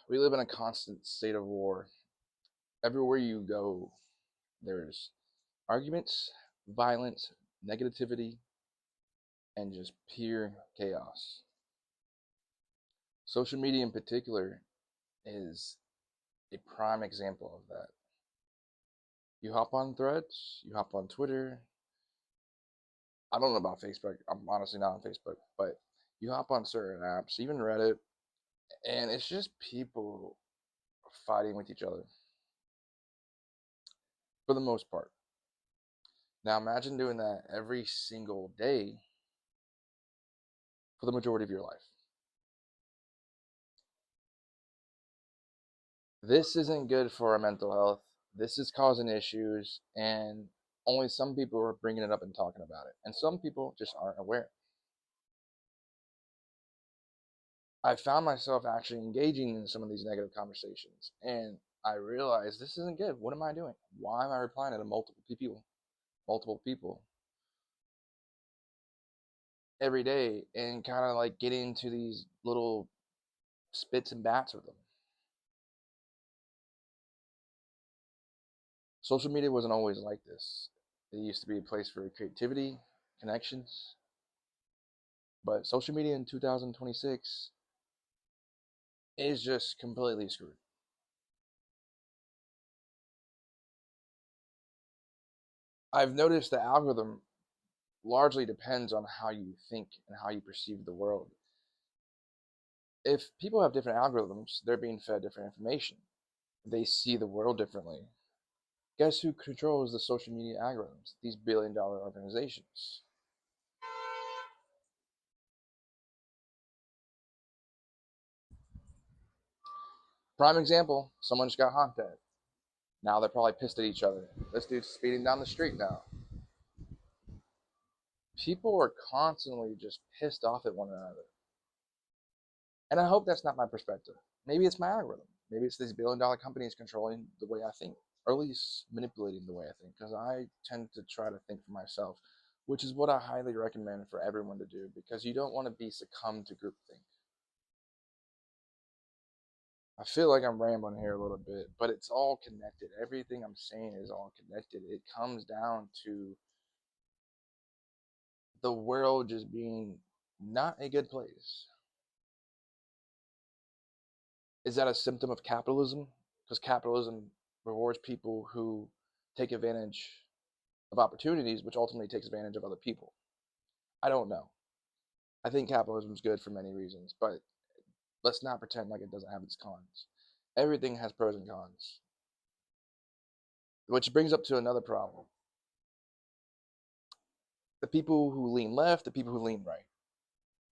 We live in a constant state of war. Everywhere you go, there's arguments, violence, negativity, and just pure chaos. Social media, in particular, is a prime example of that. You hop on threads, you hop on Twitter. I don't know about Facebook. I'm honestly not on Facebook, but you hop on certain apps, even Reddit, and it's just people fighting with each other for the most part. Now imagine doing that every single day for the majority of your life. This isn't good for our mental health. This is causing issues, and only some people are bringing it up and talking about it, and some people just aren't aware. I found myself actually engaging in some of these negative conversations, and I realized this isn't good. What am I doing? Why am I replying to multiple people every day, and kind of like getting into these little spits and bats with them? Social media wasn't always like this. It used to be a place for creativity, connections, but social media in 2026 is just completely screwed. I've noticed the algorithm largely depends on how you think and how you perceive the world. If people have different algorithms, they're being fed different information. They see the world differently. Guess who controls the social media algorithms? These billion-dollar organizations. Prime example, someone just got honked at. Now they're probably pissed at each other. This dude's speeding down the street now. People are constantly just pissed off at one another. And I hope that's not my perspective. Maybe it's my algorithm. Maybe it's these billion-dollar companies controlling the way I think, or at least manipulating the way I think, because I tend to try to think for myself, which is what I highly recommend for everyone to do, because you don't want to be succumbed to groupthink. I feel like I'm rambling here a little bit, but it's all connected. Everything I'm saying is all connected. It comes down to the world just being not a good place. Is that a symptom of capitalism? Because capitalism rewards people who take advantage of opportunities, which ultimately takes advantage of other people. I don't know. I think capitalism is good for many reasons, but let's not pretend like it doesn't have its cons. Everything has pros and cons, which brings up to another problem. The people who lean left, the people who lean right.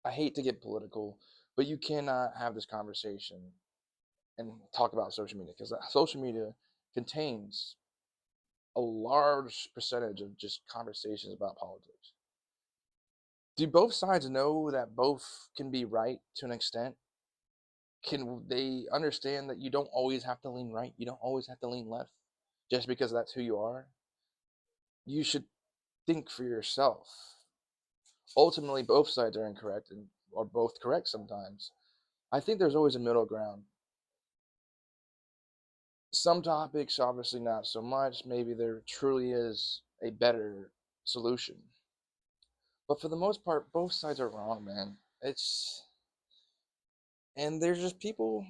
I hate to get political, but you cannot have this conversation and talk about social media because social media contains a large percentage of just conversations about politics. Do both sides know that both can be right to an extent? Can they understand that you don't always have to lean right? You don't always have to lean left just because that's who you are? You should think for yourself. Ultimately, both sides are incorrect and are both correct sometimes. I think there's always a middle ground. Some topics, obviously, not so much. Maybe there truly is a better solution. But for the most part, both sides are wrong, man. And there's just people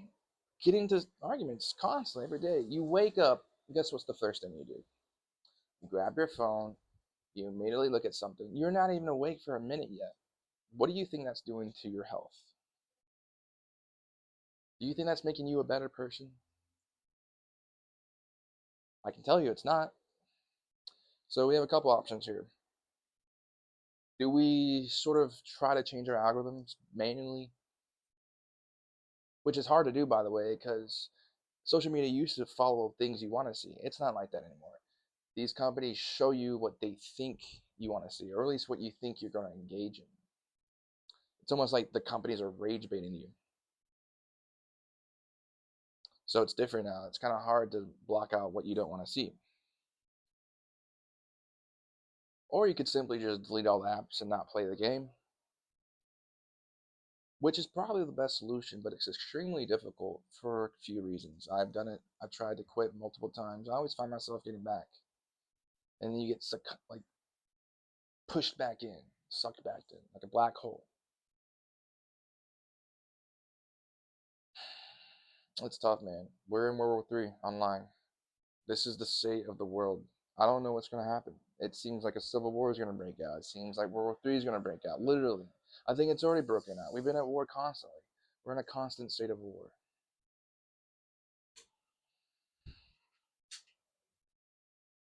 getting into arguments constantly every day. You wake up, guess what's the first thing you do? You grab your phone, you immediately look at something. You're not even awake for a minute yet. What do you think that's doing to your health? Do you think that's making you a better person? I can tell you it's not. So we have a couple options here. Do we sort of try to change our algorithms manually? Which is hard to do, by the way, because social media used to follow things you want to see. It's not like that anymore. These companies show you what they think you want to see, or at least what you think you're going to engage in. It's almost like the companies are rage baiting you. So it's different now. It's kind of hard to block out what you don't want to see. Or you could simply just delete all the apps and not play the game. which is probably the best solution, but it's extremely difficult for a few reasons. I've done it. I've tried to quit multiple times. I always find myself getting back, and then you get like pushed back in, sucked back in, like a black hole. It's tough, man. We're in World War III online. This is the state of the world. I don't know what's going to happen. It seems like a civil war is going to break out. It seems like World War III is going to break out. Literally. I think it's already broken out. We've been at war constantly. We're in a constant state of war.